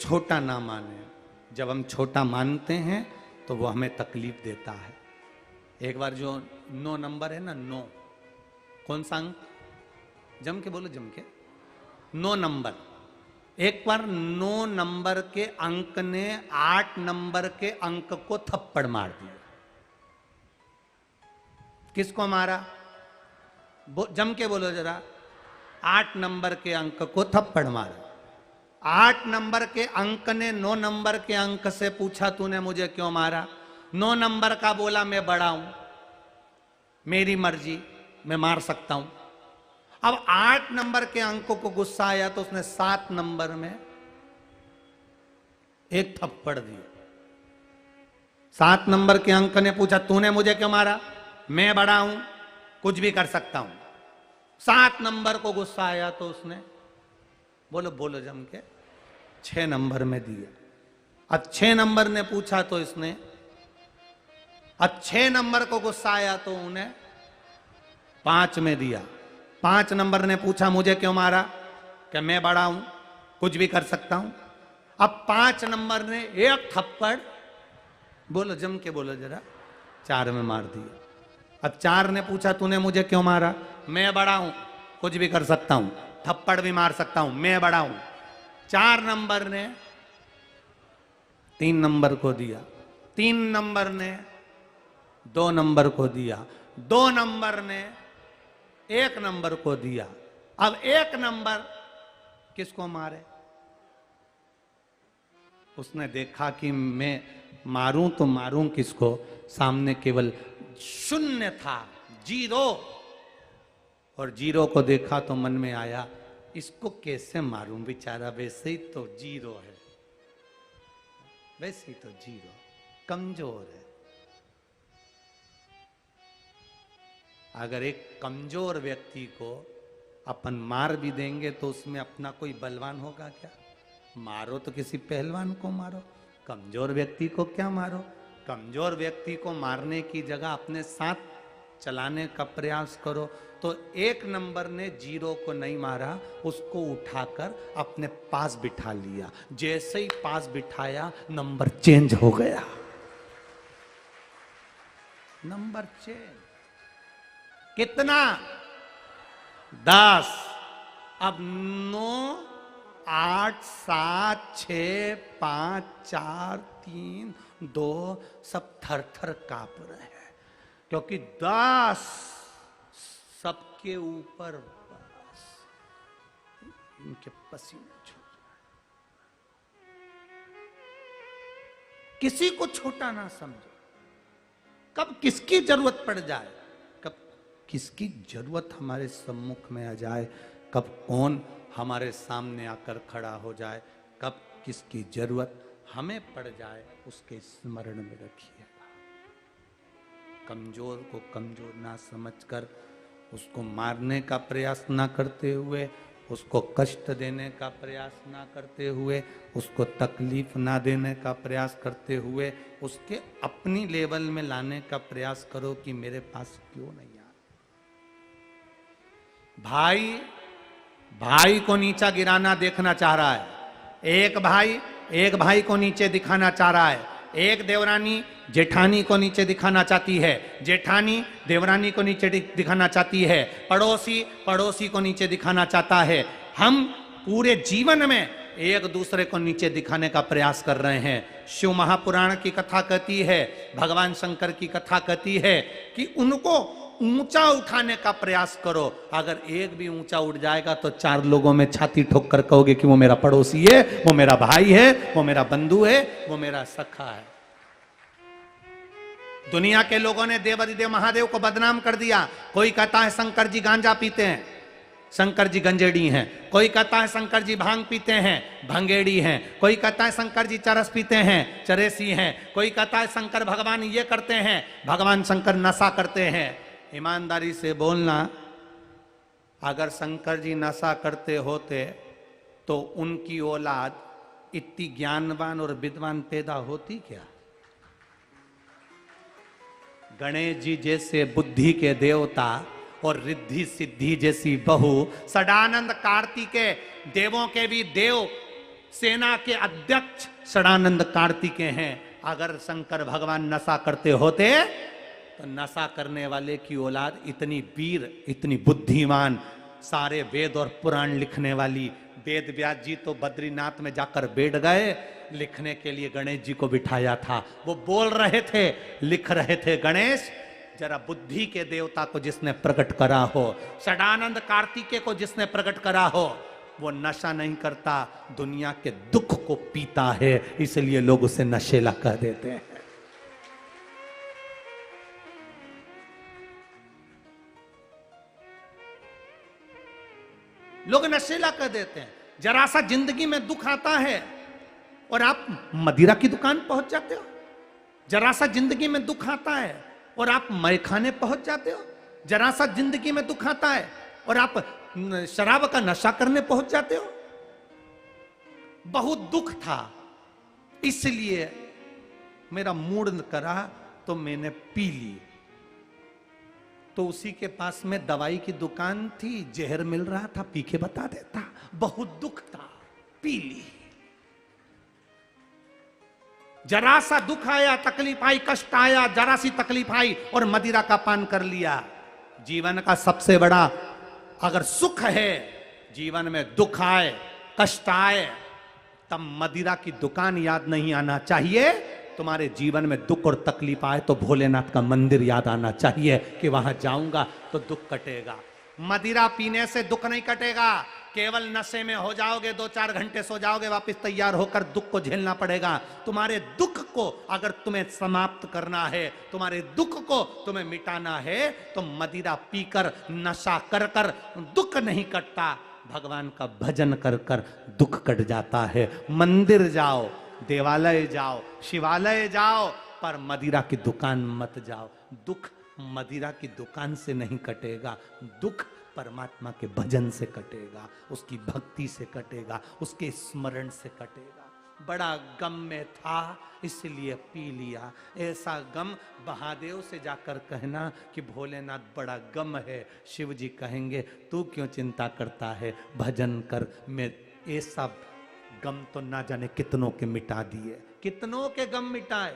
छोटा ना माने। जब हम छोटा मानते हैं तो वो हमें तकलीफ देता है। एक बार जो 9 नंबर है ना, 9, कौन सा अंक, जम के बोलो, जम के, 9 नंबर। एक बार 9 नंबर के अंक ने 8 नंबर के अंक को थप्पड़ मार दिया। किसको मारा? जम के बोलो जरा। 8 नंबर के अंक को थप्पड़ मारा। 8 नंबर के अंक ने 9 नंबर के अंक से पूछा, तूने मुझे क्यों मारा? 9 नंबर का बोला, मैं बड़ा हूं, मेरी मर्जी, मैं मार सकता हूं। अब 8 नंबर के अंकों को गुस्सा आया तो उसने 7 नंबर में एक थप्पड़ दिया। 7 नंबर के अंक ने पूछा, तूने मुझे क्यों मारा? मैं बड़ा हूं, कुछ भी कर सकता हूं। 7 नंबर को गुस्सा आया तो उसने, बोलो बोलो जम के, 6 नंबर में दिया। अब 6 नंबर ने पूछा तो इसने, अब 6 नंबर को गुस्सा आया तो उन्हें 5 में दिया। 5 नंबर ने पूछा, मुझे क्यों मारा? कि मैं बड़ा हूं, कुछ भी कर सकता हूं। अब 5 नंबर ने एक थप्पड़, बोलो जम के बोलो जरा, 4 में मार दिया। अब 4 ने पूछा, तूने मुझे क्यों मारा? मैं बड़ा हूं, कुछ भी कर सकता हूं, थप्पड़ भी मार सकता हूं, मैं बड़ा हूं। 4 नंबर ने 3 नंबर को दिया। 3 नंबर ने 2 नंबर को दिया। 2 नंबर ने 1 नंबर को दिया। अब 1 नंबर किसको मारे? उसने देखा कि मैं मारूं तो मारूं किसको? सामने केवल 0 था, 0। और 0 को देखा तो मन में आया, इसको कैसे मारूं, बेचारा वैसे ही तो 0 है, वैसे ही तो 0, कमजोर है। अगर एक कमजोर व्यक्ति को अपन मार भी देंगे तो उसमें अपना कोई बलवान होगा क्या? मारो तो किसी पहलवान को मारो, कमजोर व्यक्ति को क्या मारो? कमजोर व्यक्ति को मारने की जगह अपने साथ चलाने का प्रयास करो। तो 1 नंबर ने 0 को नहीं मारा, उसको उठाकर अपने पास बिठा लिया। जैसे ही पास बिठाया, नंबर चेंज हो गया, नंबर चेंज। कितना? 10। अब 9, 8, 7, 6, 5, 4, 3, 2 सब थर थर कांप रहे हैं, क्योंकि 10 सबके ऊपर बस इनके पसीने छूट रहे। किसी को छोटा ना समझो। कब किसकी जरूरत पड़ जाए, कब किसकी जरूरत हमारे सम्मुख में आ जाए, कब कौन हमारे सामने आकर खड़ा हो जाए, कब किसकी जरूरत हमें पड़ जाए, उसके स्मरण में रखिएगा। कमजोर को कमजोर ना समझकर, उसको मारने का प्रयास ना करते हुए, उसको कष्ट देने का प्रयास ना करते हुए, उसको तकलीफ ना देने का प्रयास करते हुए, उसके अपनी लेवल में लाने का प्रयास करो कि मेरे पास क्यों नहीं आ। भाई को नीचा गिराना देखना चाह रहा है। एक भाई को नीचे दिखाना चाह रहा है। एक देवरानी जेठानी को नीचे दिखाना चाहती है, जेठानी देवरानी को नीचे दिखाना चाहती है, पड़ोसी को नीचे दिखाना चाहता है। हम पूरे जीवन में एक दूसरे को नीचे दिखाने का प्रयास कर रहे हैं। शिव महापुराण की कथा कहती है, भगवान शंकर की कथा कहती है कि उनको ऊंचा उठाने का प्रयास करो। अगर एक भी ऊंचा उठ जाएगा तो 4 लोगों में छाती ठोक कर कहोगे कि वो मेरा पड़ोसी है, वो मेरा भाई है, वो मेरा बंधु है, वो मेरा सखा है। दुनिया के लोगों ने देवाधिदेव महादेव को बदनाम कर दिया। कोई कहता है शंकर जी गांजा पीते हैं, शंकर जी गंजेड़ी हैं। कोई कहता है शंकर जी भांग पीते हैं, भंगेड़ी हैं। कोई कहता है शंकर जी चरस पीते हैं, चरेसी हैं। कोई कहता है शंकर भगवान ये करते हैं, भगवान शंकर नशा करते हैं। ईमानदारी से बोलना, अगर शंकर जी नशा करते होते तो उनकी औलाद इतनी ज्ञानवान और विद्वान पैदा होती क्या? गणेश जी जैसे बुद्धि के देवता और रिद्धि सिद्धि जैसी बहू, सदानंद कार्तिकेय देवों के भी देव सेना के अध्यक्ष षडानंद कार्तिकेय हैं। अगर शंकर भगवान नशा करते होते तो नशा करने वाले की औलाद इतनी वीर, इतनी बुद्धिमान, सारे वेद और पुराण लिखने वाली, वेद व्यास जी तो बद्रीनाथ में जाकर बैठ गए, लिखने के लिए गणेश जी को बिठाया था। वो बोल रहे थे, लिख रहे थे, गणेश जरा बुद्धि के देवता को जिसने प्रकट करा हो, षडानंद कार्तिकेय को जिसने प्रकट करा हो, वो नशा नहीं करता, दुनिया के दुख को पीता है, इसलिए लोग उसे नशेला कह देते हैं। लोग नशेला कह देते हैं। जरा सा जिंदगी में दुख आता है और आप मदिरा की दुकान पहुंच जाते हो। जरा सा जिंदगी में दुख आता है और आप मैखाने पहुंच जाते हो। जरा सा जिंदगी में दुख आता है और आप शराब का नशा करने पहुंच जाते हो। बहुत दुख था, इसलिए मेरा मूड करा तो मैंने पी ली। तो उसी के पास में दवाई की दुकान थी, जहर मिल रहा था, पी के बता देता। बहुत दुख था, पी ली। जरा सा दुख आया, तकलीफ आई, कष्ट आया, जरा सी तकलीफ आई और मदिरा का पान कर लिया। जीवन का सबसे बड़ा अगर सुख है, जीवन में दुख आए, कष्ट आए, तब मदिरा की दुकान याद नहीं आना चाहिए। तुम्हारे जीवन में दुख और तकलीफ आए तो भोलेनाथ का मंदिर याद आना चाहिए कि वहां जाऊंगा तो दुख कटेगा। मदिरा पीने से दुख नहीं कटेगा, केवल नशे में हो जाओगे, 2-4 घंटे सो जाओगे, वापस तैयार होकर दुख को झेलना पड़ेगा। तुम्हारे दुख को अगर तुम्हें समाप्त करना है, तुम्हारे दुख को तुम्हें मिटाना है, तो मदिरा पीकर, नशा कर कर दुख नहीं कटता, भगवान का भजन कर कर दुख कट जाता है। मंदिर जाओ, देवालय जाओ, शिवालय जाओ, पर मदिरा की दुकान मत जाओ। दुख मदिरा की दुकान से नहीं कटेगा, दुख परमात्मा के भजन से कटेगा, उसकी भक्ति से कटेगा, उसके स्मरण से कटेगा। बड़ा गम में था इसलिए पी लिया। ऐसा गम महादेव से जाकर कहना कि भोलेनाथ बड़ा गम है, शिव जी कहेंगे तू क्यों चिंता करता है, भजन कर। मैं ऐसा गम तो ना जाने कितनों के मिटा दिए, कितनों के गम मिटाए।